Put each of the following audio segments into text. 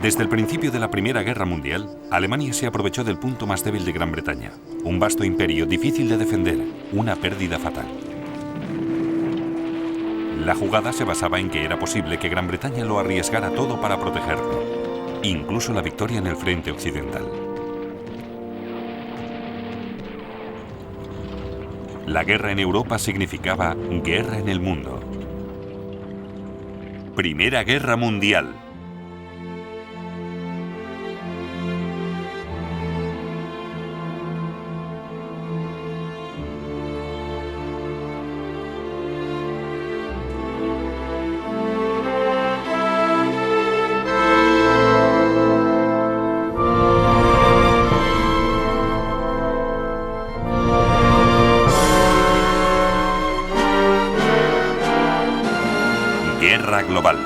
Desde el principio de la Primera Guerra Mundial, Alemania se aprovechó del punto más débil de Gran Bretaña, un vasto imperio difícil de defender, una pérdida fatal. La jugada se basaba en que era posible que Gran Bretaña lo arriesgara todo para protegerlo, incluso la victoria en el frente occidental. La guerra en Europa significaba guerra en el mundo. Primera Guerra Mundial. Guerra global.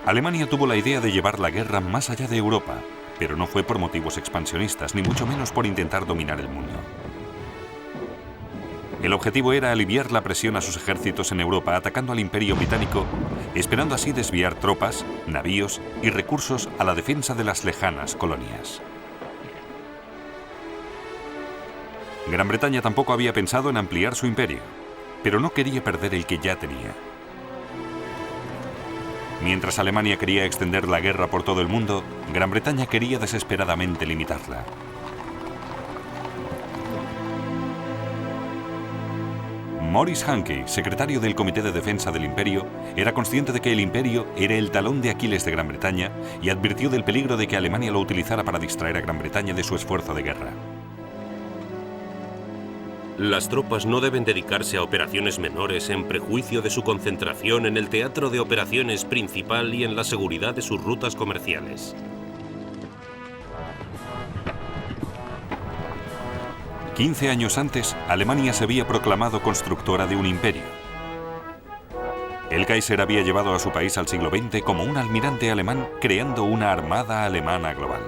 Alemania tuvo la idea de llevar la guerra más allá de Europa, pero no fue por motivos expansionistas, ni mucho menos por intentar dominar el mundo. El objetivo era aliviar la presión a sus ejércitos en Europa, atacando al Imperio Británico, esperando así desviar tropas, navíos y recursos a la defensa de las lejanas colonias. Gran Bretaña tampoco había pensado en ampliar su imperio, pero no quería perder el que ya tenía. Mientras Alemania quería extender la guerra por todo el mundo, Gran Bretaña quería desesperadamente limitarla. Maurice Hankey, secretario del Comité de Defensa del Imperio, era consciente de que el Imperio era el talón de Aquiles de Gran Bretaña y advirtió del peligro de que Alemania lo utilizara para distraer a Gran Bretaña de su esfuerzo de guerra. Las tropas no deben dedicarse a operaciones menores en prejuicio de su concentración en el teatro de operaciones principal y en la seguridad de sus rutas comerciales. 15 años antes, Alemania se había proclamado constructora de un imperio. El Kaiser había llevado a su país al siglo XX como un almirante alemán, creando una armada alemana global.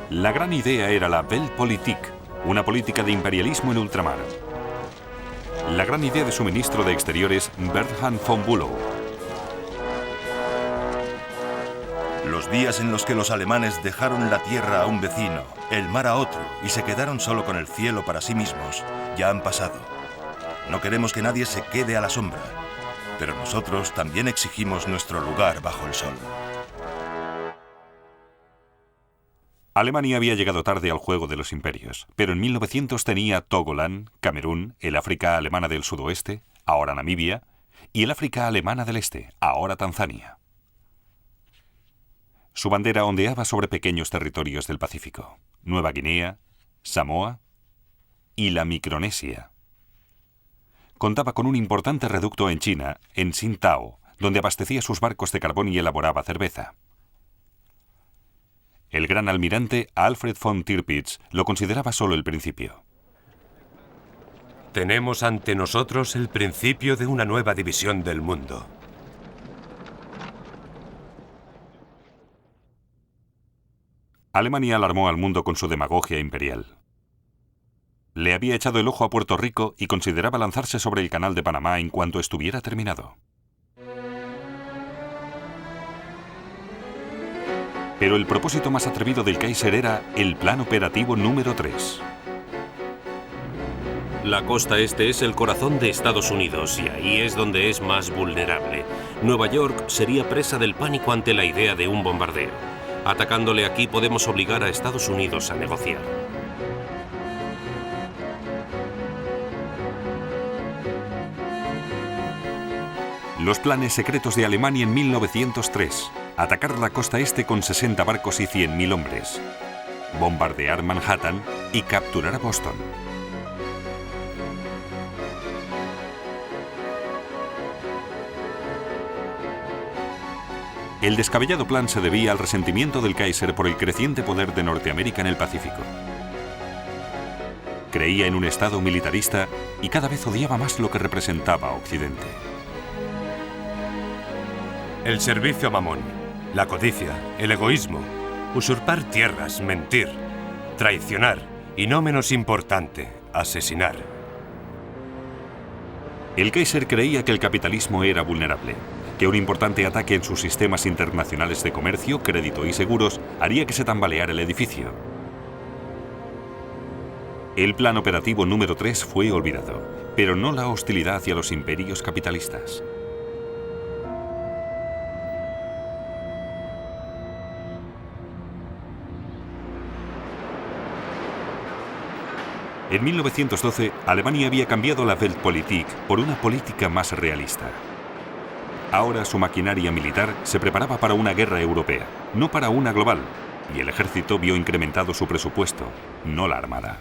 La gran idea era la Weltpolitik, una política de imperialismo en ultramar. La gran idea de su ministro de Exteriores, Bernhard von Bülow. Los días en los que los alemanes dejaron la tierra a un vecino, el mar a otro, y se quedaron solo con el cielo para sí mismos, ya han pasado. No queremos que nadie se quede a la sombra, pero nosotros también exigimos nuestro lugar bajo el sol. Alemania había llegado tarde al juego de los imperios, pero en 1900 tenía Togoland, Camerún, el África alemana del sudoeste, ahora Namibia, y el África alemana del este, ahora Tanzania. Su bandera ondeaba sobre pequeños territorios del Pacífico, Nueva Guinea, Samoa y la Micronesia. Contaba con un importante reducto en China, en Tsingtao, donde abastecía sus barcos de carbón y elaboraba cerveza. El gran almirante Alfred von Tirpitz lo consideraba solo el principio. Tenemos ante nosotros el principio de una nueva división del mundo. Alemania alarmó al mundo con su demagogia imperial. Le había echado el ojo a Puerto Rico y consideraba lanzarse sobre el Canal de Panamá en cuanto estuviera terminado. Pero el propósito más atrevido del Kaiser era el Plan Operativo número 3. La costa este es el corazón de Estados Unidos y ahí es donde es más vulnerable. Nueva York sería presa del pánico ante la idea de un bombardeo. Atacándole aquí podemos obligar a Estados Unidos a negociar. Los planes secretos de Alemania en 1903. Atacar la costa este con 60 barcos y 100.000 hombres. Bombardear Manhattan y capturar a Boston. El descabellado plan se debía al resentimiento del Kaiser por el creciente poder de Norteamérica en el Pacífico. Creía en un Estado militarista y cada vez odiaba más lo que representaba Occidente. El servicio a Mamón, la codicia, el egoísmo. Usurpar tierras, mentir, traicionar y, no menos importante, asesinar. El Kaiser creía que el capitalismo era vulnerable, que un importante ataque en sus sistemas internacionales de comercio, crédito y seguros haría que se tambaleara el edificio. El plan operativo número 3 fue olvidado, pero no la hostilidad hacia los imperios capitalistas. En 1912, Alemania había cambiado la Weltpolitik por una política más realista. Ahora su maquinaria militar se preparaba para una guerra europea, no para una global, y el ejército vio incrementado su presupuesto, no la armada.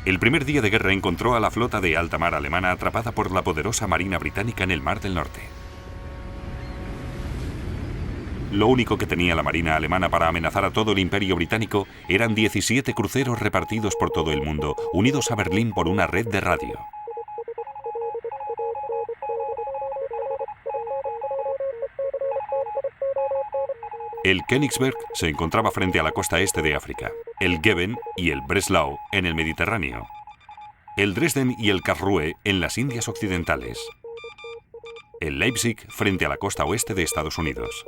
El primer día de guerra encontró a la flota de alta mar alemana atrapada por la poderosa marina británica en el Mar del Norte. Lo único que tenía la marina alemana para amenazar a todo el imperio británico eran 17 cruceros repartidos por todo el mundo, unidos a Berlín por una red de radio. El Königsberg se encontraba frente a la costa este de África, el Goeben y el Breslau en el Mediterráneo, el Dresden y el Karlsruhe en las Indias Occidentales, el Leipzig frente a la costa oeste de Estados Unidos.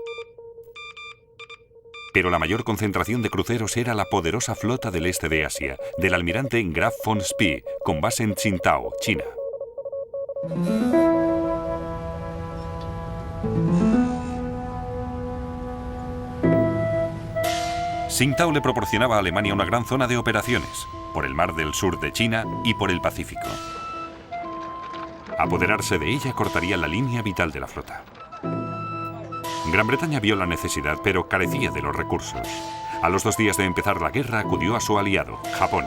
Pero la mayor concentración de cruceros era la poderosa flota del este de Asia, del almirante Graf von Spee, con base en Tsingtao, China. Tsingtao le proporcionaba a Alemania una gran zona de operaciones, por el mar del sur de China y por el Pacífico. Apoderarse de ella cortaría la línea vital de la flota. Gran Bretaña vio la necesidad, pero carecía de los recursos. A los 2 días de empezar la guerra, acudió a su aliado, Japón.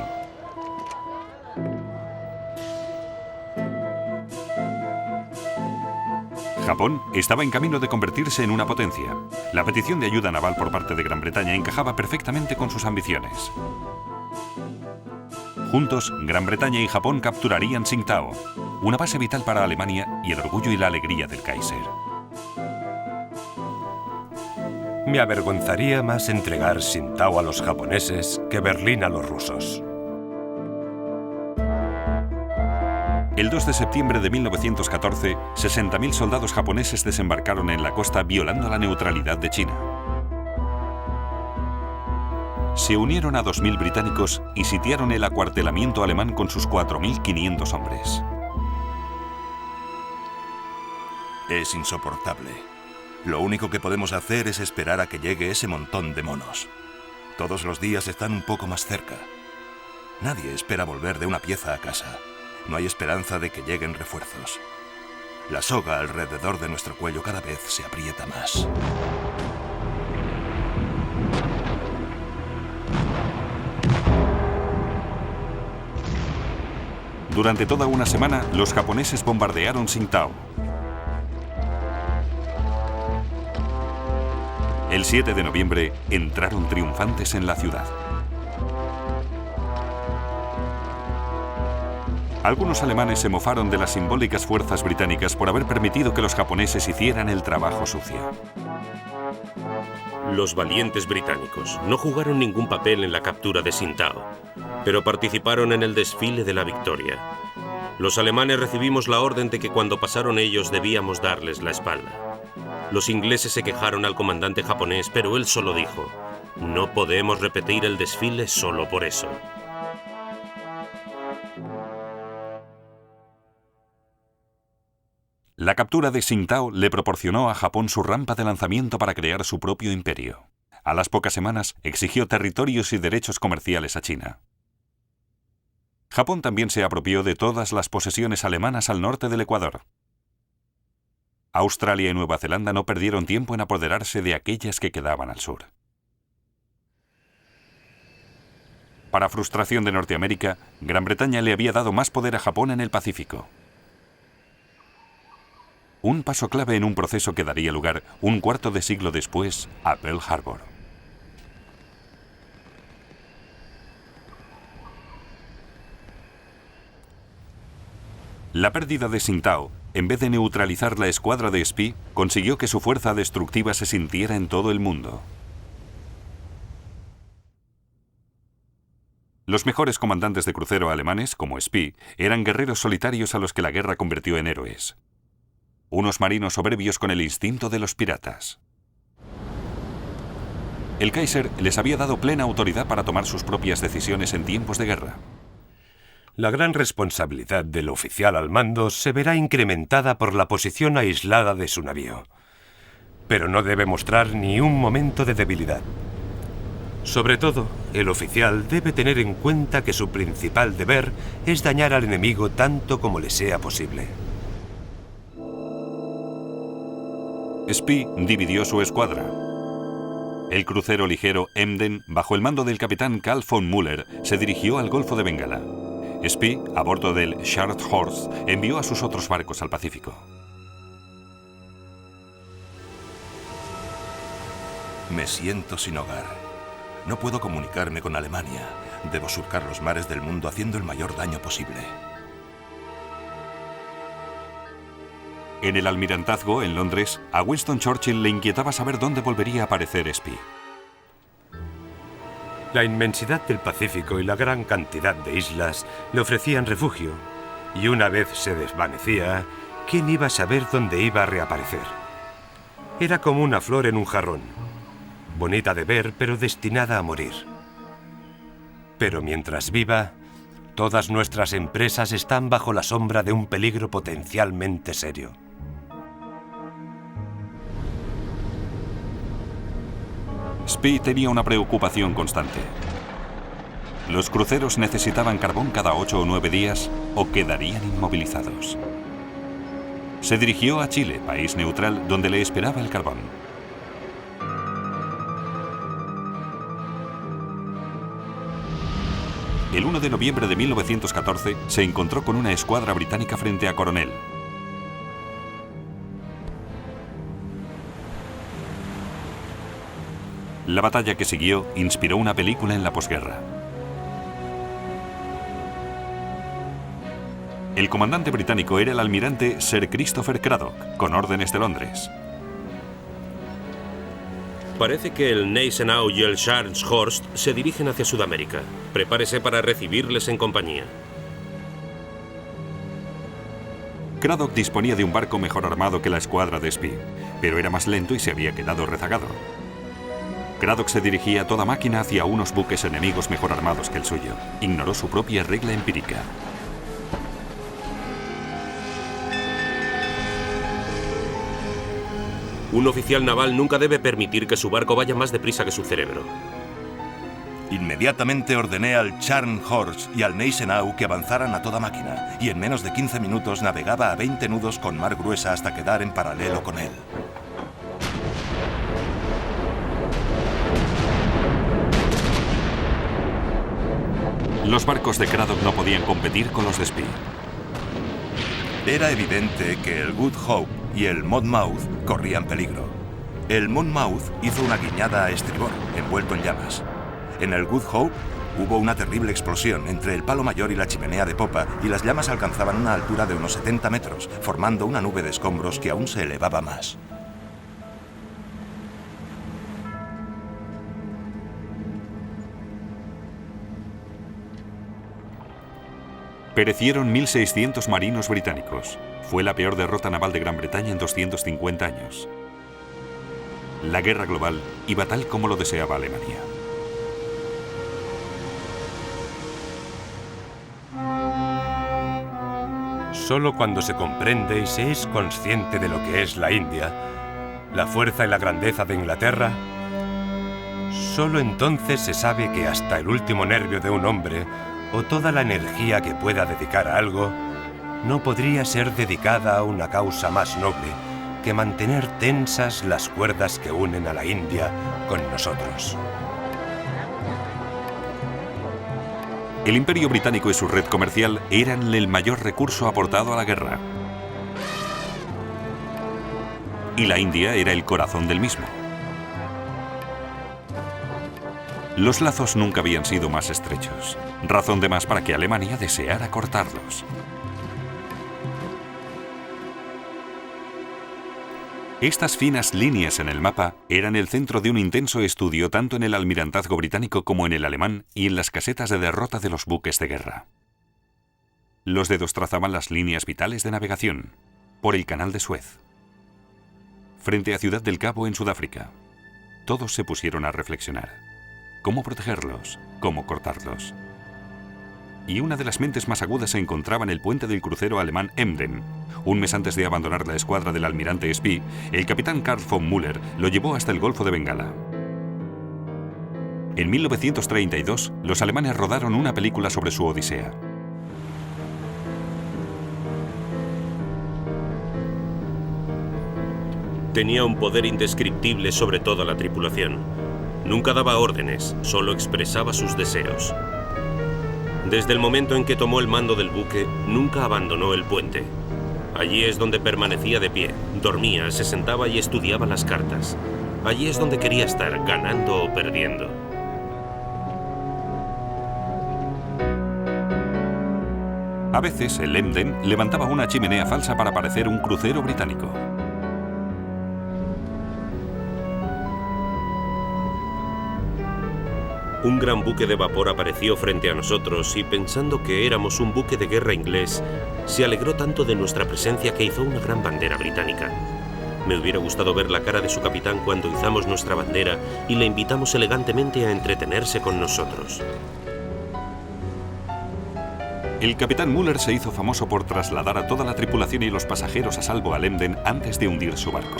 Japón estaba en camino de convertirse en una potencia. La petición de ayuda naval por parte de Gran Bretaña encajaba perfectamente con sus ambiciones. Juntos, Gran Bretaña y Japón capturarían Tsingtao, una base vital para Alemania y el orgullo y la alegría del Kaiser. Me avergonzaría más entregar Tsingtao a los japoneses que Berlín a los rusos. El 2 de septiembre de 1914, 60.000 soldados japoneses desembarcaron en la costa violando la neutralidad de China. Se unieron a 2.000 británicos y sitiaron el acuartelamiento alemán con sus 4.500 hombres. Es insoportable. Lo único que podemos hacer es esperar a que llegue ese montón de monos. Todos los días están un poco más cerca. Nadie espera volver de una pieza a casa. No hay esperanza de que lleguen refuerzos. La soga alrededor de nuestro cuello cada vez se aprieta más. Durante toda una semana, los japoneses bombardearon Tsingtao. El 7 de noviembre, entraron triunfantes en la ciudad. Algunos alemanes se mofaron de las simbólicas fuerzas británicas por haber permitido que los japoneses hicieran el trabajo sucio. Los valientes británicos no jugaron ningún papel en la captura de Tsingtao, pero participaron en el desfile de la victoria. Los alemanes recibimos la orden de que cuando pasaron ellos debíamos darles la espalda. Los ingleses se quejaron al comandante japonés, pero él solo dijo: "No podemos repetir el desfile solo por eso". La captura de Tsingtao le proporcionó a Japón su rampa de lanzamiento para crear su propio imperio. A las pocas semanas exigió territorios y derechos comerciales a China. Japón también se apropió de todas las posesiones alemanas al norte del Ecuador. Australia y Nueva Zelanda no perdieron tiempo en apoderarse de aquellas que quedaban al sur. Para frustración de Norteamérica, Gran Bretaña le había dado más poder a Japón en el Pacífico. Un paso clave en un proceso que daría lugar un cuarto de siglo después a Pearl Harbor. La pérdida de Tsingtao en vez de neutralizar la escuadra de Spee, consiguió que su fuerza destructiva se sintiera en todo el mundo. Los mejores comandantes de crucero alemanes, como Spee, eran guerreros solitarios a los que la guerra convirtió en héroes. Unos marinos soberbios con el instinto de los piratas. El Kaiser les había dado plena autoridad para tomar sus propias decisiones en tiempos de guerra. La gran responsabilidad del oficial al mando se verá incrementada por la posición aislada de su navío. Pero no debe mostrar ni un momento de debilidad. Sobre todo, el oficial debe tener en cuenta que su principal deber es dañar al enemigo tanto como le sea posible. Spee dividió su escuadra. El crucero ligero Emden, bajo el mando del capitán Karl von Müller, se dirigió al Golfo de Bengala. Spee, a bordo del Scharnhorst, envió a sus otros barcos al Pacífico. Me siento sin hogar. No puedo comunicarme con Alemania. Debo surcar los mares del mundo haciendo el mayor daño posible. En el almirantazgo, en Londres, a Winston Churchill le inquietaba saber dónde volvería a aparecer Spee. La inmensidad del Pacífico y la gran cantidad de islas le ofrecían refugio, y una vez se desvanecía, ¿quién iba a saber dónde iba a reaparecer? Era como una flor en un jarrón, bonita de ver, pero destinada a morir. Pero mientras viva, todas nuestras empresas están bajo la sombra de un peligro potencialmente serio. Spee tenía una preocupación constante. Los cruceros necesitaban carbón cada 8 o 9 días o quedarían inmovilizados. Se dirigió a Chile, país neutral, donde le esperaba el carbón. El 1 de noviembre de 1914 se encontró con una escuadra británica frente a Coronel. La batalla que siguió inspiró una película en la posguerra. El comandante británico era el almirante Sir Christopher Cradock, con órdenes de Londres. Parece que el Gneisenau y el Scharnhorst se dirigen hacia Sudamérica. Prepárese para recibirles en compañía. Cradock disponía de un barco mejor armado que la escuadra de Spee, pero era más lento y se había quedado rezagado. Cradock se dirigía a toda máquina hacia unos buques enemigos mejor armados que el suyo. Ignoró su propia regla empírica. Un oficial naval nunca debe permitir que su barco vaya más deprisa que su cerebro. Inmediatamente ordené al Scharnhorst y al Gneisenau que avanzaran a toda máquina, y en menos de 15 minutos navegaba a 20 nudos con mar gruesa hasta quedar en paralelo con él. Los barcos de Cradock no podían competir con los de Spee. Era evidente que el Good Hope y el Monmouth corrían peligro. El Monmouth hizo una guiñada a estribor, envuelto en llamas. En el Good Hope hubo una terrible explosión entre el palo mayor y la chimenea de popa, y las llamas alcanzaban una altura de unos 70 metros, formando una nube de escombros que aún se elevaba más. Perecieron 1.600 marinos británicos. Fue la peor derrota naval de Gran Bretaña en 250 años. La guerra global iba tal como lo deseaba Alemania. Solo cuando se comprende y se es consciente de lo que es la India, la fuerza y la grandeza de Inglaterra, solo entonces se sabe que hasta el último nervio de un hombre o toda la energía que pueda dedicar a algo no podría ser dedicada a una causa más noble que mantener tensas las cuerdas que unen a la India con nosotros. El Imperio Británico y su red comercial eran el mayor recurso aportado a la guerra. Y la India era el corazón del mismo. Los lazos nunca habían sido más estrechos, razón de más para que Alemania deseara cortarlos. Estas finas líneas en el mapa eran el centro de un intenso estudio tanto en el almirantazgo británico como en el alemán y en las casetas de derrota de los buques de guerra. Los dedos trazaban las líneas vitales de navegación por el Canal de Suez. Frente a Ciudad del Cabo en Sudáfrica, todos se pusieron a reflexionar. ¿Cómo protegerlos? ¿Cómo cortarlos? Y una de las mentes más agudas se encontraba en el puente del crucero alemán Emden. Un mes antes de abandonar la escuadra del almirante Spee, el capitán Karl von Müller lo llevó hasta el Golfo de Bengala. En 1932, los alemanes rodaron una película sobre su odisea. Tenía un poder indescriptible sobre toda la tripulación. Nunca daba órdenes, solo expresaba sus deseos. Desde el momento en que tomó el mando del buque, nunca abandonó el puente. Allí es donde permanecía de pie, dormía, se sentaba y estudiaba las cartas. Allí es donde quería estar, ganando o perdiendo. A veces, el Emden levantaba una chimenea falsa para parecer un crucero británico. Un gran buque de vapor apareció frente a nosotros y, pensando que éramos un buque de guerra inglés, se alegró tanto de nuestra presencia que izó una gran bandera británica. Me hubiera gustado ver la cara de su capitán cuando izamos nuestra bandera y le invitamos elegantemente a entretenerse con nosotros. El capitán Müller se hizo famoso por trasladar a toda la tripulación y los pasajeros a salvo al Emden antes de hundir su barco.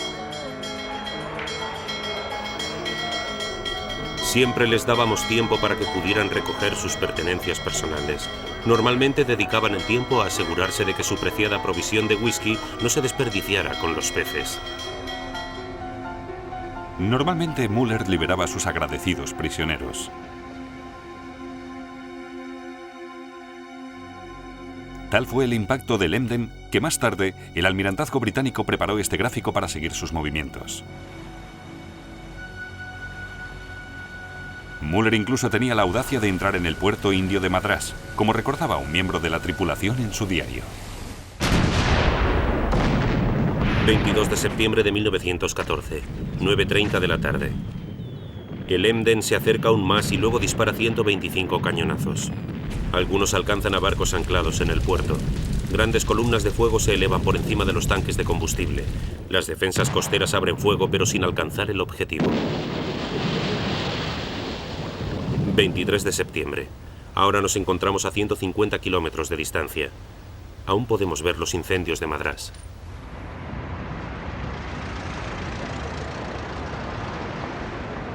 Siempre les dábamos tiempo para que pudieran recoger sus pertenencias personales. Normalmente dedicaban el tiempo a asegurarse de que su preciada provisión de whisky no se desperdiciara con los peces. Normalmente Müller liberaba a sus agradecidos prisioneros. Tal fue el impacto del Emden que más tarde el almirantazgo británico preparó este gráfico para seguir sus movimientos. Müller incluso tenía la audacia de entrar en el puerto indio de Madrás, como recordaba un miembro de la tripulación en su diario. 22 de septiembre de 1914, 9:30 de la tarde. El Emden se acerca aún más y luego dispara 125 cañonazos. Algunos alcanzan a barcos anclados en el puerto. Grandes columnas de fuego se elevan por encima de los tanques de combustible. Las defensas costeras abren fuego, pero sin alcanzar el objetivo. 23 de septiembre. Ahora nos encontramos a 150 kilómetros de distancia. Aún podemos ver los incendios de Madrás.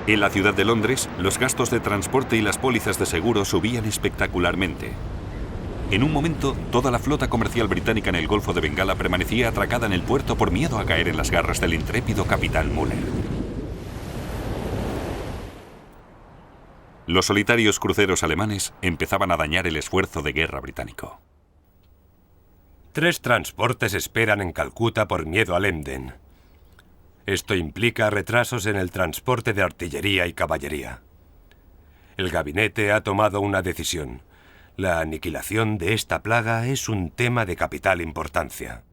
En la ciudad de Londres, los gastos de transporte y las pólizas de seguro subían espectacularmente. En un momento, toda la flota comercial británica en el Golfo de Bengala permanecía atracada en el puerto por miedo a caer en las garras del intrépido capitán Müller. Los solitarios cruceros alemanes empezaban a dañar el esfuerzo de guerra británico. 3 transportes esperan en Calcuta por miedo al Emden. Esto implica retrasos en el transporte de artillería y caballería. El gabinete ha tomado una decisión. La aniquilación de esta plaga es un tema de capital importancia.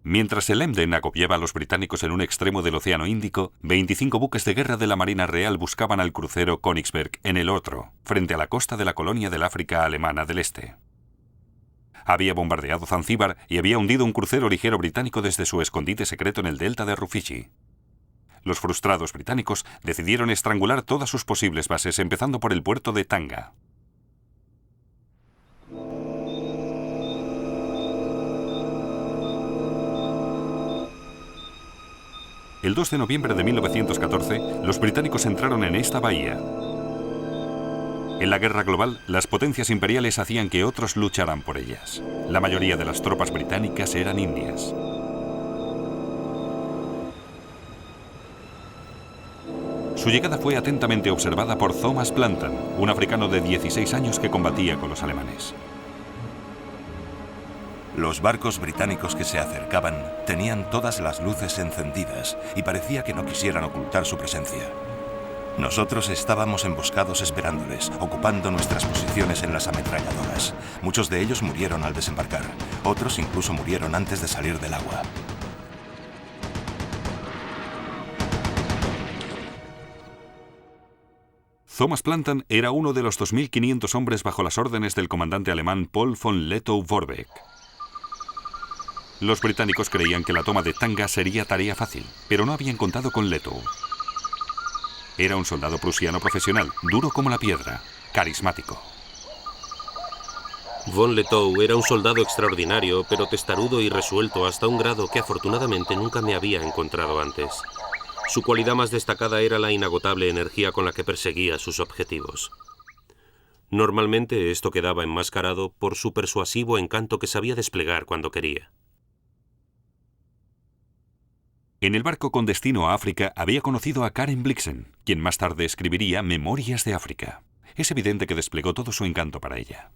Mientras el Emden agobiaba a los británicos en un extremo del Océano Índico, 25 buques de guerra de la Marina Real buscaban al crucero Königsberg en el otro, frente a la costa de la colonia del África alemana del Este. Había bombardeado Zanzíbar y había hundido un crucero ligero británico desde su escondite secreto en el delta de Rufiji. Los frustrados británicos decidieron estrangular todas sus posibles bases, empezando por el puerto de Tanga. El 2 de noviembre de 1914, los británicos entraron en esta bahía. En la guerra global, las potencias imperiales hacían que otros lucharan por ellas. La mayoría de las tropas británicas eran indias. Su llegada fue atentamente observada por Thomas Plantan, un africano de 16 años que combatía con los alemanes. Los barcos británicos que se acercaban tenían todas las luces encendidas y parecía que no quisieran ocultar su presencia. Nosotros estábamos emboscados esperándoles, ocupando nuestras posiciones en las ametralladoras. Muchos de ellos murieron al desembarcar, otros incluso murieron antes de salir del agua. Thomas Plantan era uno de los 2.500 hombres bajo las órdenes del comandante alemán Paul von Lettow-Vorbeck. Los británicos creían que la toma de Tanga sería tarea fácil, pero no habían contado con Lettow. Era un soldado prusiano profesional, duro como la piedra, carismático. Von Lettow era un soldado extraordinario, pero testarudo y resuelto hasta un grado que afortunadamente nunca me había encontrado antes. Su cualidad más destacada era la inagotable energía con la que perseguía sus objetivos. Normalmente esto quedaba enmascarado por su persuasivo encanto que sabía desplegar cuando quería. En el barco con destino a África había conocido a Karen Blixen, quien más tarde escribiría Memorias de África. Es evidente que desplegó todo su encanto para ella.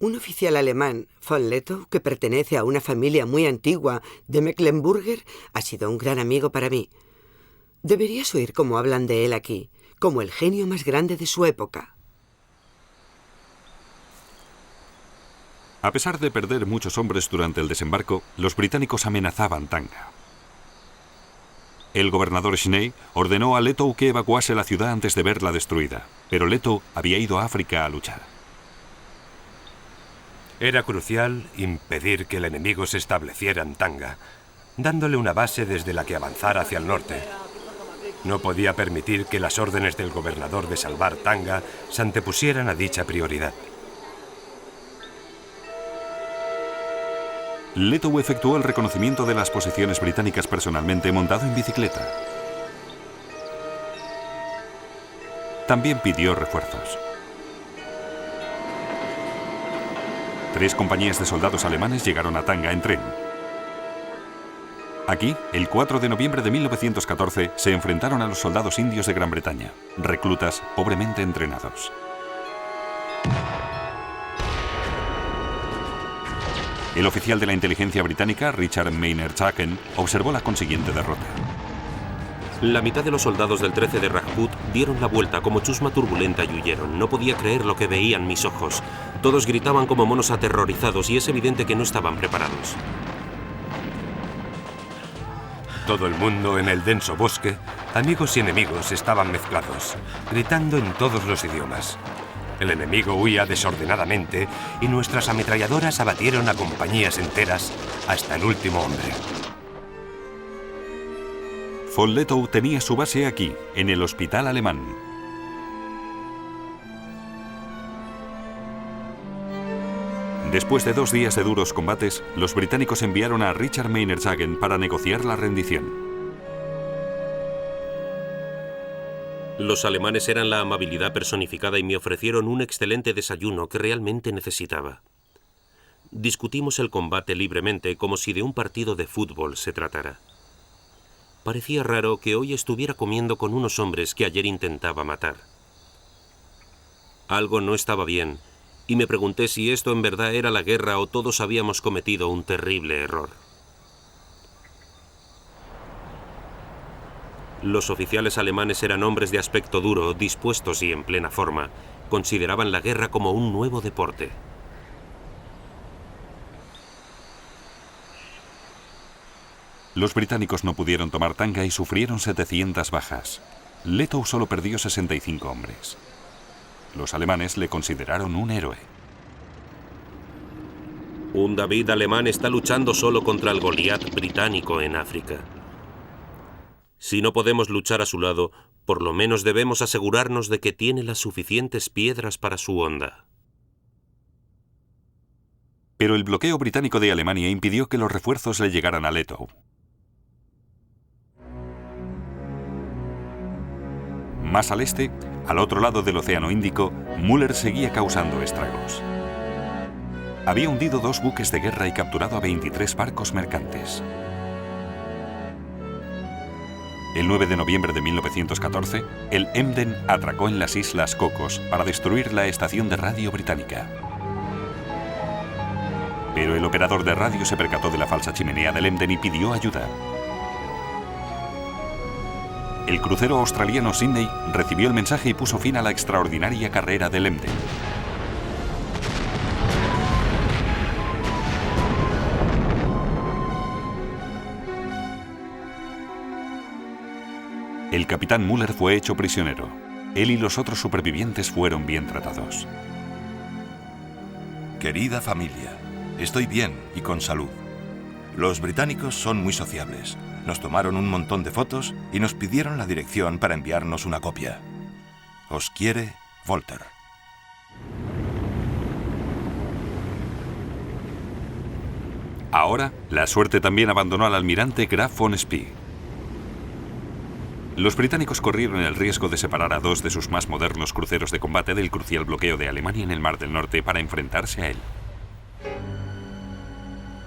Un oficial alemán, von Lettow, que pertenece a una familia muy antigua de Mecklenburger, ha sido un gran amigo para mí. Deberías oír cómo hablan de él aquí, como el genio más grande de su época. A pesar de perder muchos hombres durante el desembarco, los británicos amenazaban Tanga. El gobernador Schnee ordenó a Lettow que evacuase la ciudad antes de verla destruida, pero Lettow había ido a África a luchar. Era crucial impedir que el enemigo se estableciera en Tanga, dándole una base desde la que avanzar hacia el norte. No podía permitir que las órdenes del gobernador de salvar Tanga se antepusieran a dicha prioridad. Lettow efectuó el reconocimiento de las posiciones británicas personalmente montado en bicicleta. También pidió refuerzos. 3 compañías de soldados alemanes llegaron a Tanga en tren. Aquí, el 4 de noviembre de 1914, se enfrentaron a los soldados indios de Gran Bretaña, reclutas pobremente entrenados. El oficial de la inteligencia británica, Richard Maynard Jacken, observó la consiguiente derrota. La mitad de los soldados del 13 de Rajput dieron la vuelta como chusma turbulenta y huyeron. No podía creer lo que veían mis ojos. Todos gritaban como monos aterrorizados y es evidente que no estaban preparados. Todo el mundo en el denso bosque, amigos y enemigos, estaban mezclados, gritando en todos los idiomas. El enemigo huía desordenadamente y nuestras ametralladoras abatieron a compañías enteras hasta el último hombre. Von Lettow tenía su base aquí, en el hospital alemán. Después de 2 días de duros combates, los británicos enviaron a Richard Maynard Jacken para negociar la rendición. Los alemanes eran la amabilidad personificada y me ofrecieron un excelente desayuno que realmente necesitaba. Discutimos el combate libremente como si de un partido de fútbol se tratara. Parecía raro que hoy estuviera comiendo con unos hombres que ayer intentaba matar. Algo no estaba bien, y me pregunté si esto en verdad era la guerra o todos habíamos cometido un terrible error. Los oficiales alemanes eran hombres de aspecto duro, dispuestos y en plena forma. Consideraban la guerra como un nuevo deporte. Los británicos no pudieron tomar Tanga y sufrieron 700 bajas. Lettow solo perdió 65 hombres. Los alemanes le consideraron un héroe. Un David alemán está luchando solo contra el Goliat británico en África. Si no podemos luchar a su lado, por lo menos debemos asegurarnos de que tiene las suficientes piedras para su honda. Pero el bloqueo británico de Alemania impidió que los refuerzos le llegaran a Lettow. Más al este, al otro lado del Océano Índico, Müller seguía causando estragos. Había hundido 2 buques de guerra y capturado a 23 barcos mercantes. El 9 de noviembre de 1914, el Emden atracó en las Islas Cocos para destruir la estación de radio británica. Pero el operador de radio se percató de la falsa chimenea del Emden y pidió ayuda. El crucero australiano Sydney recibió el mensaje y puso fin a la extraordinaria carrera del Emden. El capitán Müller fue hecho prisionero. él y los otros supervivientes fueron bien tratados. Querida familia, estoy bien y con salud. Los británicos son muy sociables. Nos tomaron un montón de fotos y nos pidieron la dirección para enviarnos una copia. Os quiere, Walter. Ahora, la suerte también abandonó al almirante Graf von Spee. Los británicos corrieron el riesgo de separar a dos de sus más modernos cruceros de combate del crucial bloqueo de Alemania en el Mar del Norte para enfrentarse a él.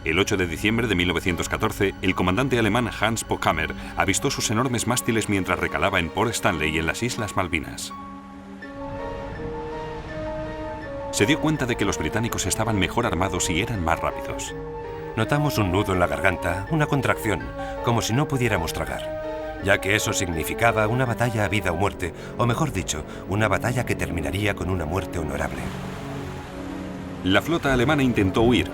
El 8 de diciembre de 1914, el comandante alemán Hans Pockhammer avistó sus enormes mástiles mientras recalaba en Port Stanley en las Islas Malvinas. Se dio cuenta de que los británicos estaban mejor armados y eran más rápidos. Notamos un nudo en la garganta, una contracción, como si no pudiéramos tragar, ya que eso significaba una batalla a vida o muerte, o mejor dicho, una batalla que terminaría con una muerte honorable. La flota alemana intentó huir,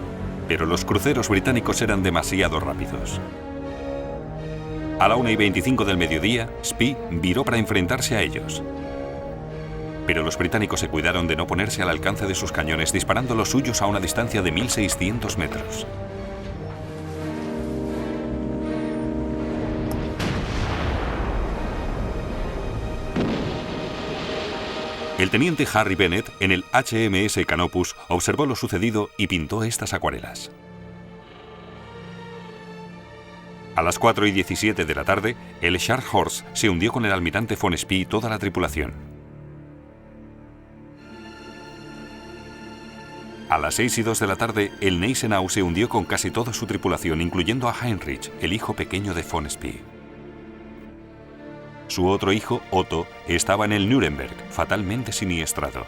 pero los cruceros británicos eran demasiado rápidos. A la 1:25 del mediodía, Spee viró para enfrentarse a ellos. Pero los británicos se cuidaron de no ponerse al alcance de sus cañones, disparando los suyos a una distancia de 1.600 metros. El teniente Harry Bennett, en el HMS Canopus, observó lo sucedido y pintó estas acuarelas. A las 4:17 de la tarde, el Scharnhorst se hundió con el almirante von Spee y toda la tripulación. A las 6:02 de la tarde, el Gneisenau se hundió con casi toda su tripulación, incluyendo a Heinrich, el hijo pequeño de von Spee. Su otro hijo, Otto, estaba en el Nuremberg, fatalmente siniestrado.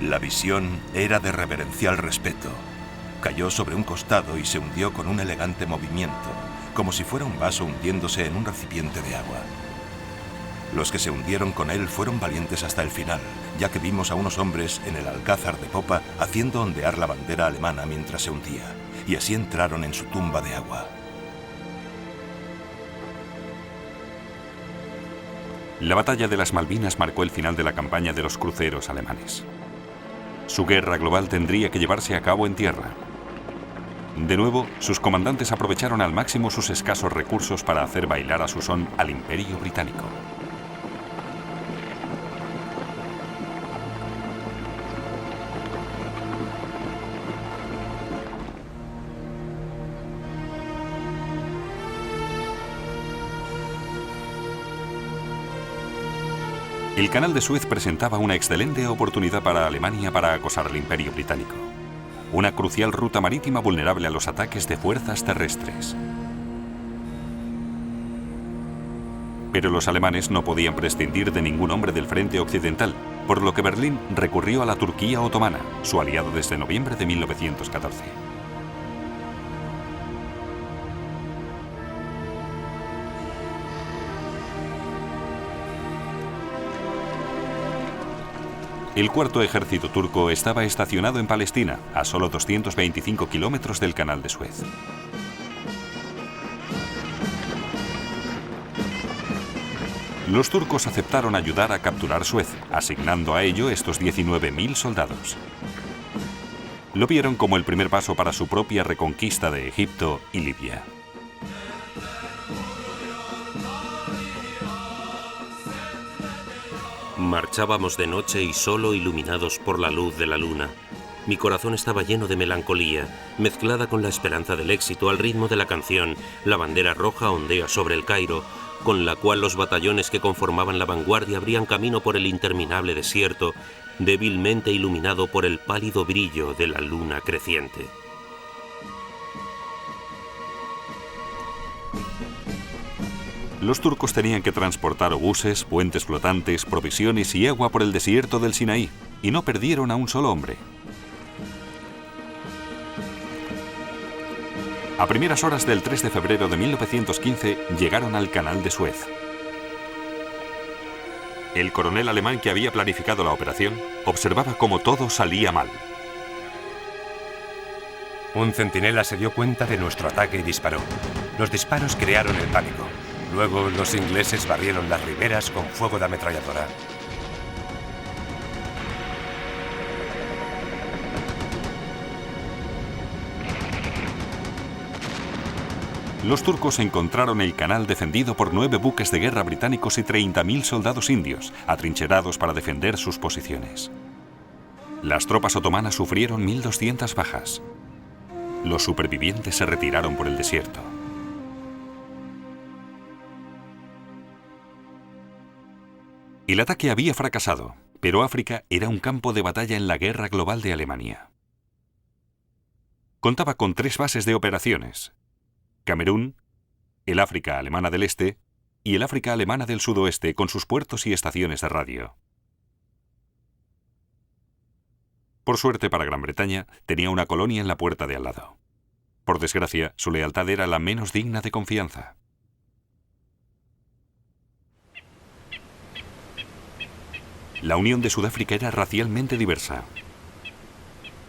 La visión era de reverencial respeto. Cayó sobre un costado y se hundió con un elegante movimiento, como si fuera un vaso hundiéndose en un recipiente de agua. Los que se hundieron con él fueron valientes hasta el final, ya que vimos a unos hombres en el alcázar de popa haciendo ondear la bandera alemana mientras se hundía, y así entraron en su tumba de agua. La batalla de las Malvinas marcó el final de la campaña de los cruceros alemanes. Su guerra global tendría que llevarse a cabo en tierra. De nuevo, sus comandantes aprovecharon al máximo sus escasos recursos para hacer bailar a su son al Imperio Británico. El Canal de Suez presentaba una excelente oportunidad para Alemania para acosar al Imperio Británico. Una crucial ruta marítima vulnerable a los ataques de fuerzas terrestres. Pero los alemanes no podían prescindir de ningún hombre del frente occidental, por lo que Berlín recurrió a la Turquía otomana, su aliado desde noviembre de 1914. El cuarto ejército turco estaba estacionado en Palestina, a solo 225 kilómetros del Canal de Suez. Los turcos aceptaron ayudar a capturar Suez, asignando a ello estos 19.000 soldados. Lo vieron como el primer paso para su propia reconquista de Egipto y Libia. Marchábamos de noche y solo iluminados por la luz de la luna. Mi corazón estaba lleno de melancolía, mezclada con la esperanza del éxito al ritmo de la canción La bandera roja ondea sobre el Cairo, con la cual los batallones que conformaban la vanguardia abrían camino por el interminable desierto, débilmente iluminado por el pálido brillo de la luna creciente. Los turcos tenían que transportar obuses, puentes flotantes, provisiones y agua por el desierto del Sinaí, y no perdieron a un solo hombre. A primeras horas del 3 de febrero de 1915 llegaron al Canal de Suez. El coronel alemán que había planificado la operación observaba cómo todo salía mal. Un centinela se dio cuenta de nuestro ataque y disparó. Los disparos crearon el pánico. Luego los ingleses barrieron las riberas con fuego de ametralladora. Los turcos encontraron el canal defendido por 9 buques de guerra británicos y 30.000 soldados indios, atrincherados para defender sus posiciones. Las tropas otomanas sufrieron 1.200 bajas. Los supervivientes se retiraron por el desierto. El ataque había fracasado, pero África era un campo de batalla en la guerra global de Alemania. Contaba con 3 bases de operaciones: Camerún, el África alemana del Este y el África alemana del Sudoeste, con sus puertos y estaciones de radio. Por suerte para Gran Bretaña, tenía una colonia en la puerta de al lado. Por desgracia, su lealtad era la menos digna de confianza. La Unión de Sudáfrica era racialmente diversa: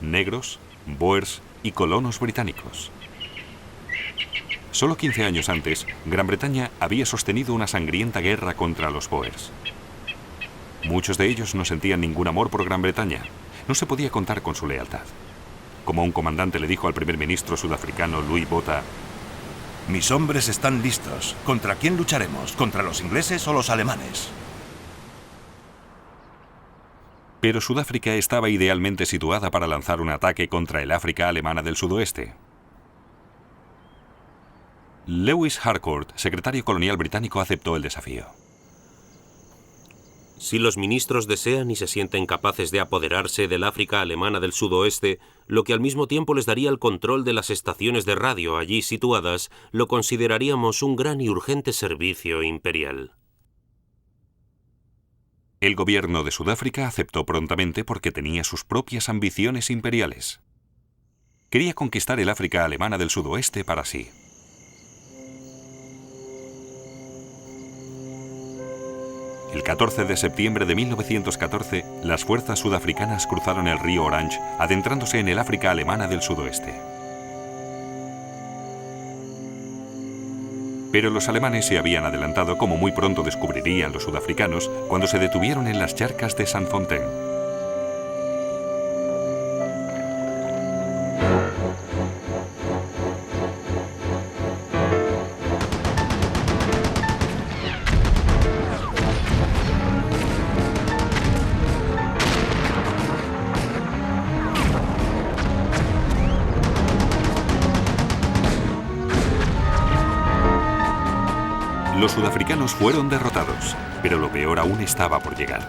negros, boers y colonos británicos. Solo 15 años antes, Gran Bretaña había sostenido una sangrienta guerra contra los boers. Muchos de ellos no sentían ningún amor por Gran Bretaña. No se podía contar con su lealtad. Como un comandante le dijo al primer ministro sudafricano Louis Botha: mis hombres están listos. ¿Contra quién lucharemos? ¿Contra los ingleses o los alemanes? Pero Sudáfrica estaba idealmente situada para lanzar un ataque contra el África alemana del sudoeste. Lewis Harcourt, secretario colonial británico, aceptó el desafío. Si los ministros desean y se sienten capaces de apoderarse del África alemana del sudoeste, lo que al mismo tiempo les daría el control de las estaciones de radio allí situadas, lo consideraríamos un gran y urgente servicio imperial. El gobierno de Sudáfrica aceptó prontamente porque tenía sus propias ambiciones imperiales. Quería conquistar el África alemana del sudoeste para sí. El 14 de septiembre de 1914, las fuerzas sudafricanas cruzaron el río Orange, adentrándose en el África alemana del sudoeste. Pero los alemanes se habían adelantado, como muy pronto descubrirían los sudafricanos, cuando se detuvieron en las charcas de Saint-Fontaine. Los sudafricanos fueron derrotados, pero lo peor aún estaba por llegar.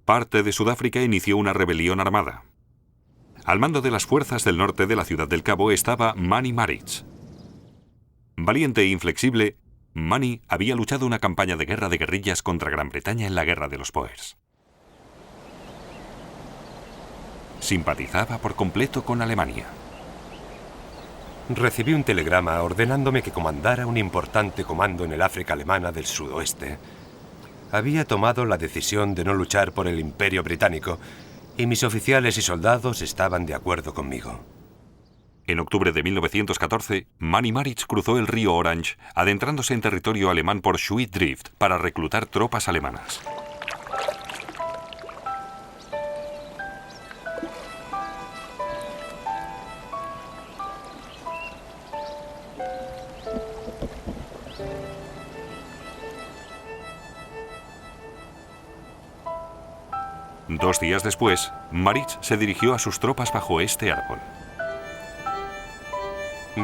Parte de Sudáfrica inició una rebelión armada. Al mando de las fuerzas del norte de la ciudad del Cabo estaba Manny Marich. Valiente e inflexible, Manny había luchado una campaña de guerra de guerrillas contra Gran Bretaña en la Guerra de los Boers. Simpatizaba por completo con Alemania. Recibí un telegrama ordenándome que comandara un importante comando en el África alemana del sudoeste. Había tomado la decisión de no luchar por el Imperio Británico y mis oficiales y soldados estaban de acuerdo conmigo. En octubre de 1914, Manny Marich cruzó el río Orange, adentrándose en territorio alemán por Schwyz-Drift para reclutar tropas alemanas. Dos días después, Marich se dirigió a sus tropas bajo este árbol.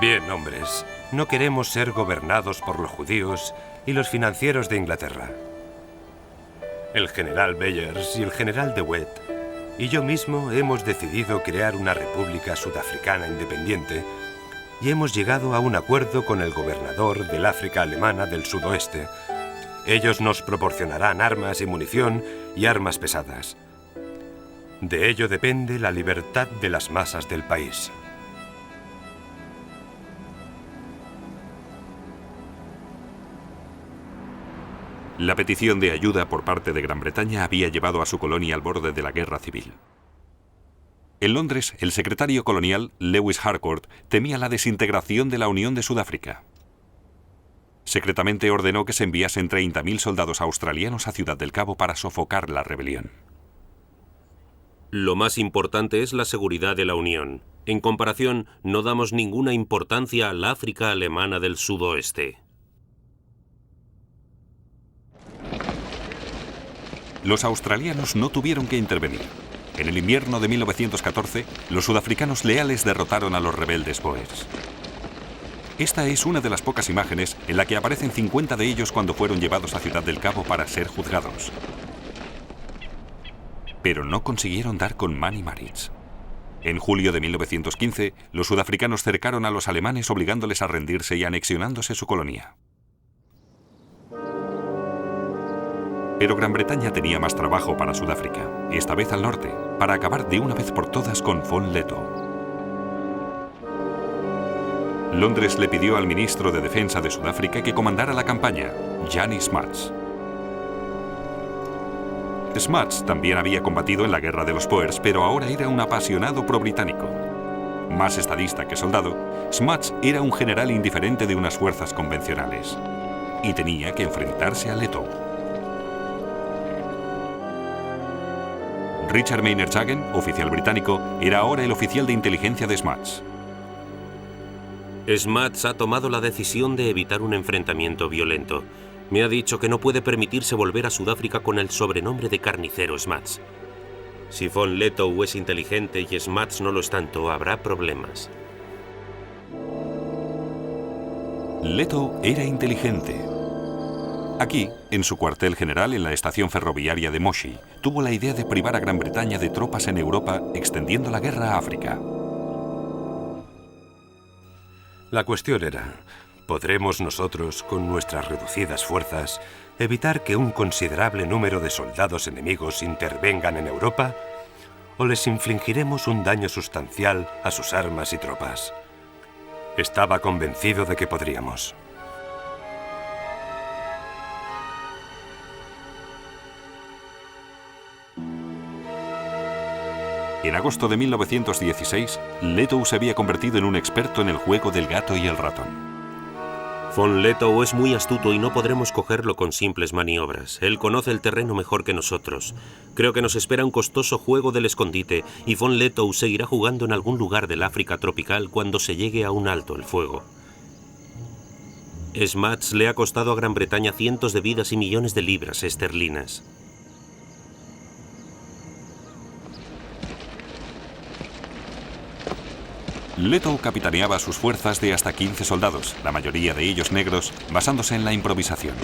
Bien, hombres, no queremos ser gobernados por los judíos y los financieros de Inglaterra. El general Beyers y el general de Wet y yo mismo hemos decidido crear una república sudafricana independiente y hemos llegado a un acuerdo con el gobernador del África alemana del sudoeste. Ellos nos proporcionarán armas y munición y armas pesadas. De ello depende la libertad de las masas del país. La petición de ayuda por parte de Gran Bretaña había llevado a su colonia al borde de la guerra civil. En Londres, el secretario colonial Lewis Harcourt temía la desintegración de la Unión de Sudáfrica. Secretamente ordenó que se enviasen 30.000 soldados australianos a Ciudad del Cabo para sofocar la rebelión. Lo más importante es la seguridad de la Unión. En comparación, no damos ninguna importancia a la África alemana del sudoeste. Los australianos no tuvieron que intervenir. En el invierno de 1914, los sudafricanos leales derrotaron a los rebeldes boers. Esta es una de las pocas imágenes en la que aparecen 50 de ellos cuando fueron llevados a Ciudad del Cabo para ser juzgados. Pero no consiguieron dar con Manny Maritz. En julio de 1915, los sudafricanos cercaron a los alemanes obligándoles a rendirse y anexionándose su colonia. Pero Gran Bretaña tenía más trabajo para Sudáfrica, esta vez al norte, para acabar de una vez por todas con von Lettow. Londres le pidió al ministro de Defensa de Sudáfrica que comandara la campaña, Johnny Smuts. Smuts también había combatido en la guerra de los Boers, pero ahora era un apasionado pro-británico. Más estadista que soldado, Smuts era un general indiferente de unas fuerzas convencionales. Y tenía que enfrentarse a Lettow. Richard Maynard Jagan, oficial británico, era ahora el oficial de inteligencia de Smuts. Smuts ha tomado la decisión de evitar un enfrentamiento violento. Me ha dicho que no puede permitirse volver a Sudáfrica con el sobrenombre de carnicero Smuts. Si von Lettow es inteligente y Smuts no lo es tanto, habrá problemas. Lettow era inteligente. Aquí, en su cuartel general en la estación ferroviaria de Moshi, tuvo la idea de privar a Gran Bretaña de tropas en Europa, extendiendo la guerra a África. La cuestión era, ¿podremos nosotros, con nuestras reducidas fuerzas, evitar que un considerable número de soldados enemigos intervengan en Europa? ¿O les infligiremos un daño sustancial a sus armas y tropas? Estaba convencido de que podríamos. En agosto de 1916, Lettow se había convertido en un experto en el juego del gato y el ratón. Von Lettow es muy astuto y no podremos cogerlo con simples maniobras. Él conoce el terreno mejor que nosotros. Creo que nos espera un costoso juego del escondite y von Lettow seguirá jugando en algún lugar del África tropical cuando se llegue a un alto el fuego. Smuts le ha costado a Gran Bretaña cientos de vidas y millones de libras esterlinas. Lettow capitaneaba sus fuerzas de hasta 15 soldados, la mayoría de ellos negros, basándose en la improvisación.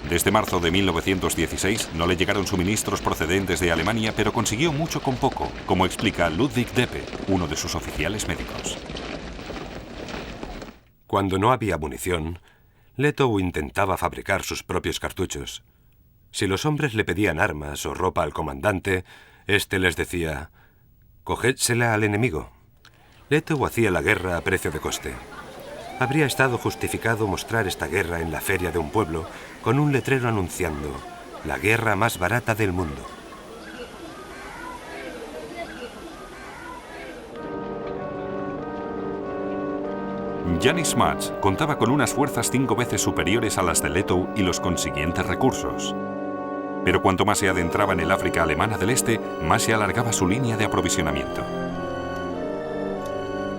Desde marzo de 1916 no le llegaron suministros procedentes de Alemania, pero consiguió mucho con poco, como explica Ludwig Deppe, uno de sus oficiales médicos. Cuando no había munición, Lettow intentaba fabricar sus propios cartuchos. Si los hombres le pedían armas o ropa al comandante, éste les decía: «Cogédsela al enemigo». Lettow hacía la guerra a precio de coste. Habría estado justificado mostrar esta guerra en la feria de un pueblo con un letrero anunciando «La guerra más barata del mundo». Johnny Smuts contaba con unas fuerzas 5 veces superiores a las de Lettow y los consiguientes recursos. Pero cuanto más se adentraba en el África alemana del Este, más se alargaba su línea de aprovisionamiento.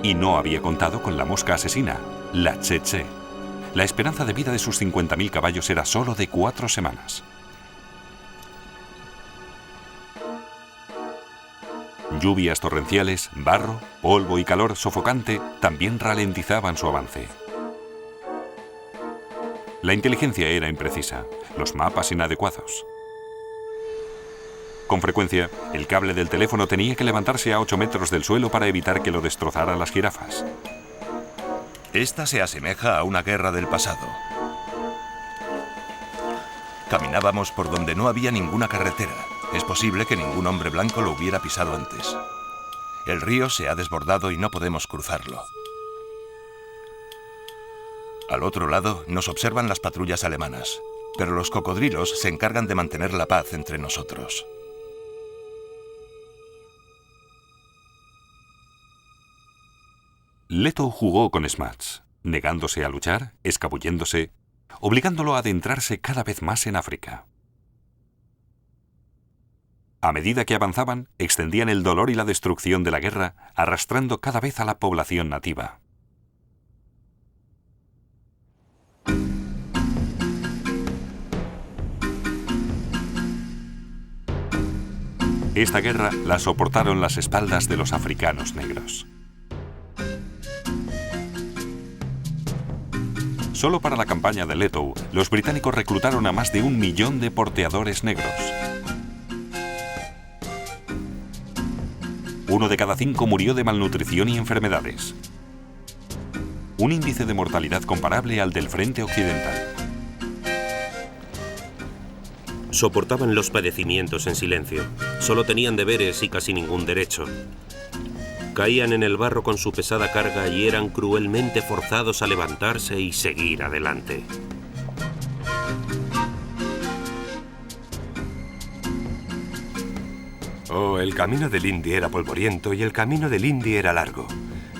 Y no había contado con la mosca asesina, la tsetse. La esperanza de vida de sus 50.000 caballos era solo de 4 semanas. Lluvias torrenciales, barro, polvo y calor sofocante también ralentizaban su avance. La inteligencia era imprecisa, los mapas inadecuados. Con frecuencia, el cable del teléfono tenía que levantarse a 8 metros del suelo para evitar que lo destrozaran las jirafas. Esta se asemeja a una guerra del pasado. Caminábamos por donde no había ninguna carretera. Es posible que ningún hombre blanco lo hubiera pisado antes. El río se ha desbordado y no podemos cruzarlo. Al otro lado nos observan las patrullas alemanas, pero los cocodrilos se encargan de mantener la paz entre nosotros. Leto jugó con Smuts, negándose a luchar, escabulléndose, obligándolo a adentrarse cada vez más en África. A medida que avanzaban, extendían el dolor y la destrucción de la guerra, arrastrando cada vez a la población nativa. Esta guerra la soportaron las espaldas de los africanos negros. Solo para la campaña de Leto, los británicos reclutaron a más de 1 millón de porteadores negros. 1 de cada 5 murió de malnutrición y enfermedades. Un índice de mortalidad comparable al del frente occidental. Soportaban los padecimientos en silencio. Solo tenían deberes y casi ningún derecho. Caían en el barro con su pesada carga y eran cruelmente forzados a levantarse y seguir adelante. Oh, el camino del Indy era polvoriento y el camino del Indy era largo.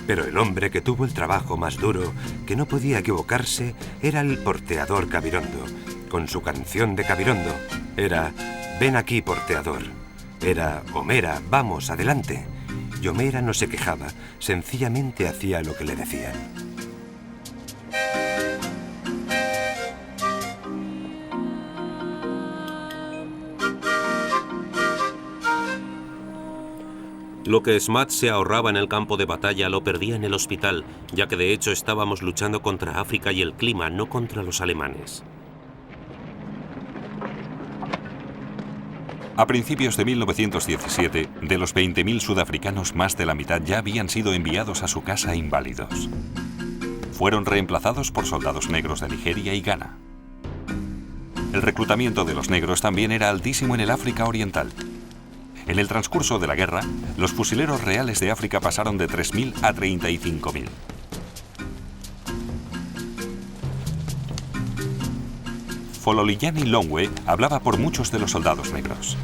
Pero el hombre que tuvo el trabajo más duro, que no podía equivocarse, era el porteador Cavirondo, con su canción de Cavirondo. Era, ven aquí, porteador. Era, Homera, vamos, adelante. Y Homera no se quejaba, sencillamente hacía lo que le decían. Lo que Smuts se ahorraba en el campo de batalla lo perdía en el hospital, ya que de hecho estábamos luchando contra África y el clima, no contra los alemanes. A principios de 1917, de los 20.000 sudafricanos, más de la mitad ya habían sido enviados a su casa inválidos. Fueron reemplazados por soldados negros de Nigeria y Ghana. El reclutamiento de los negros también era altísimo en el África Oriental. En el transcurso de la guerra, los fusileros reales de África pasaron de 3.000 a 35.000. Fololiyani Longwe hablaba por muchos de los soldados negros.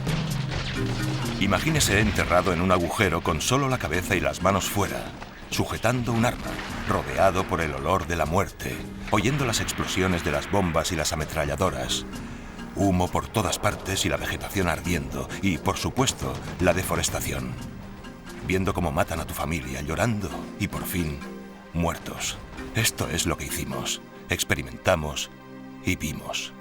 Imagínese enterrado en un agujero con solo la cabeza y las manos fuera, sujetando un arma, rodeado por el olor de la muerte, oyendo las explosiones de las bombas y las ametralladoras, humo por todas partes y la vegetación ardiendo, y, por supuesto, la deforestación. Viendo cómo matan a tu familia, llorando, y por fin, muertos. Esto es lo que hicimos, experimentamos y vimos.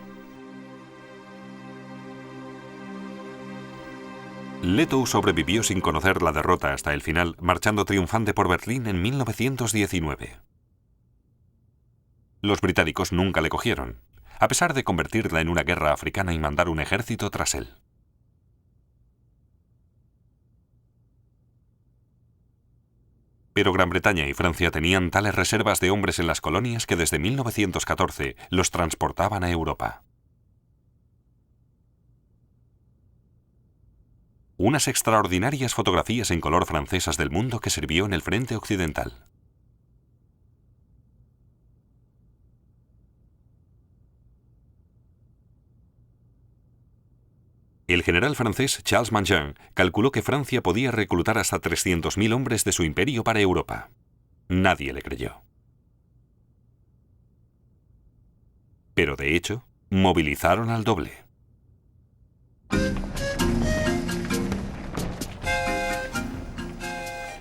Leto sobrevivió sin conocer la derrota hasta el final, marchando triunfante por Berlín en 1919. Los británicos nunca le cogieron, a pesar de convertirla en una guerra africana y mandar un ejército tras él. Pero Gran Bretaña y Francia tenían tales reservas de hombres en las colonias que desde 1914 los transportaban a Europa. Unas extraordinarias fotografías en color francesas del mundo que sirvió en el frente occidental. El general francés Charles Mangin calculó que Francia podía reclutar hasta 300.000 hombres de su imperio para Europa. Nadie le creyó. Pero de hecho, movilizaron al doble.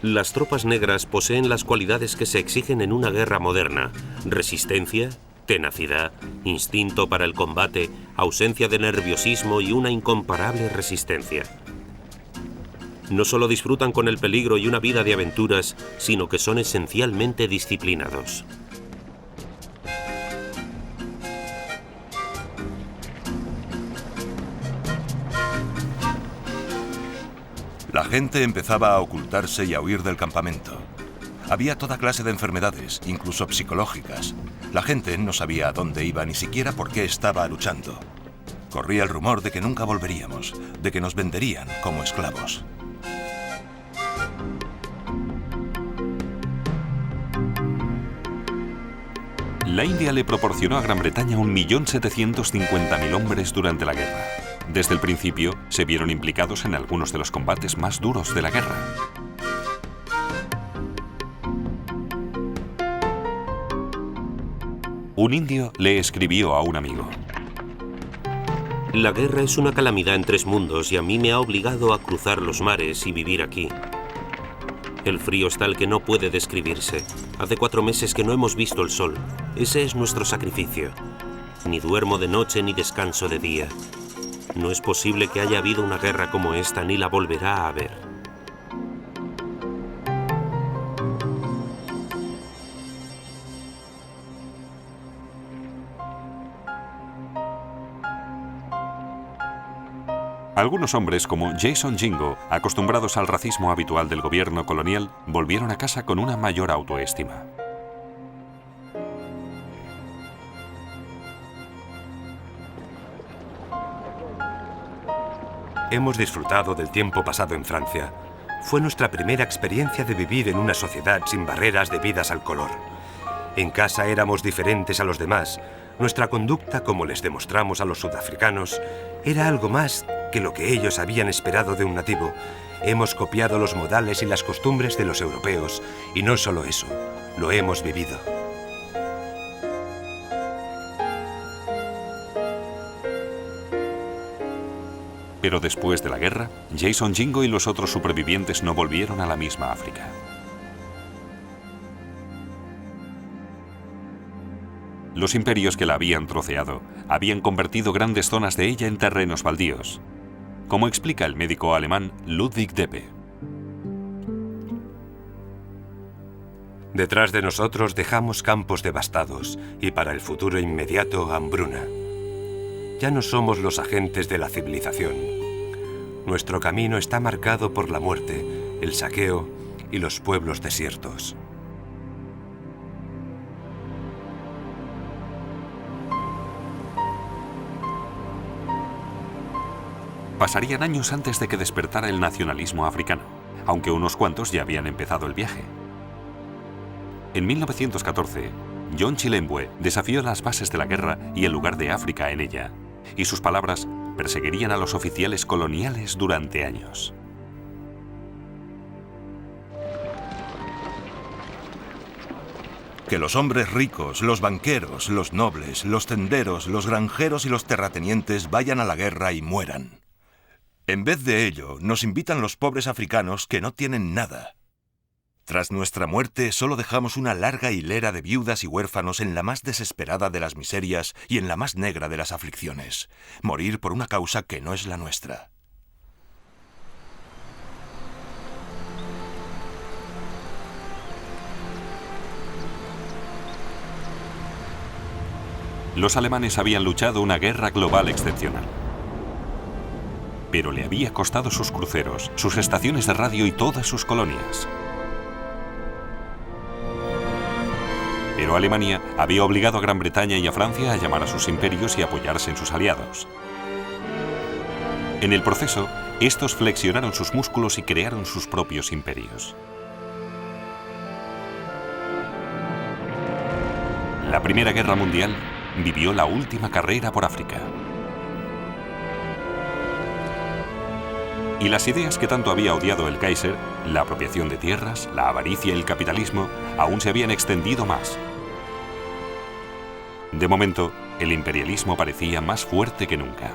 Las tropas negras poseen las cualidades que se exigen en una guerra moderna: resistencia, tenacidad, instinto para el combate, ausencia de nerviosismo y una incomparable resistencia. No solo disfrutan con el peligro y una vida de aventuras, sino que son esencialmente disciplinados. La gente empezaba a ocultarse y a huir del campamento. Había toda clase de enfermedades, incluso psicológicas. La gente no sabía a dónde iba, ni siquiera por qué estaba luchando. Corría el rumor de que nunca volveríamos, de que nos venderían como esclavos. La India le proporcionó a Gran Bretaña 1.750.000 hombres durante la guerra. Desde el principio se vieron implicados en algunos de los combates más duros de la guerra. Un indio le escribió a un amigo: La guerra es una calamidad en 3 mundos y a mí me ha obligado a cruzar los mares y vivir aquí. El frío es tal que no puede describirse. Hace 4 meses que no hemos visto el sol. Ese es nuestro sacrificio. Ni duermo de noche ni descanso de día. No es posible que haya habido una guerra como esta ni la volverá a haber. Algunos hombres, como Jason Jingo, acostumbrados al racismo habitual del gobierno colonial, volvieron a casa con una mayor autoestima. Hemos disfrutado del tiempo pasado en Francia. Fue nuestra primera experiencia de vivir en una sociedad sin barreras debidas al color. En casa éramos diferentes a los demás. Nuestra conducta, como les demostramos a los sudafricanos, era algo más que lo que ellos habían esperado de un nativo. Hemos copiado los modales y las costumbres de los europeos, y no solo eso, lo hemos vivido. Pero después de la guerra, Jason Jingo y los otros supervivientes no volvieron a la misma África. Los imperios que la habían troceado habían convertido grandes zonas de ella en terrenos baldíos, como explica el médico alemán Ludwig Deppe. Detrás de nosotros dejamos campos devastados y para el futuro inmediato hambruna. Ya no somos los agentes de la civilización. Nuestro camino está marcado por la muerte, el saqueo y los pueblos desiertos. Pasarían años antes de que despertara el nacionalismo africano, aunque unos cuantos ya habían empezado el viaje. En 1914, John Chilembwe desafió las bases de la guerra y el lugar de África en ella, y sus palabras perseguirían a los oficiales coloniales durante años. Que los hombres ricos, los banqueros, los nobles, los tenderos, los granjeros y los terratenientes vayan a la guerra y mueran. En vez de ello, nos invitan los pobres africanos que no tienen nada. Tras nuestra muerte, solo dejamos una larga hilera de viudas y huérfanos en la más desesperada de las miserias y en la más negra de las aflicciones. Morir por una causa que no es la nuestra. Los alemanes habían luchado una guerra global excepcional. Pero le había costado sus cruceros, sus estaciones de radio y todas sus colonias. Pero Alemania había obligado a Gran Bretaña y a Francia a llamar a sus imperios y apoyarse en sus aliados. En el proceso, estos flexionaron sus músculos y crearon sus propios imperios. La Primera Guerra Mundial vivió la última carrera por África. Y las ideas que tanto había odiado el Kaiser, la apropiación de tierras, la avaricia y el capitalismo, aún se habían extendido más. De momento, el imperialismo parecía más fuerte que nunca.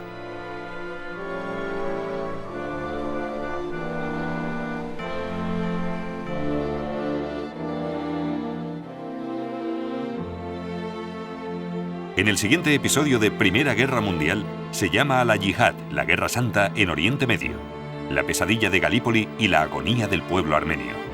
En el siguiente episodio de Primera Guerra Mundial se llama a la Yihad, la Guerra Santa en Oriente Medio, la pesadilla de Galípoli y la agonía del pueblo armenio.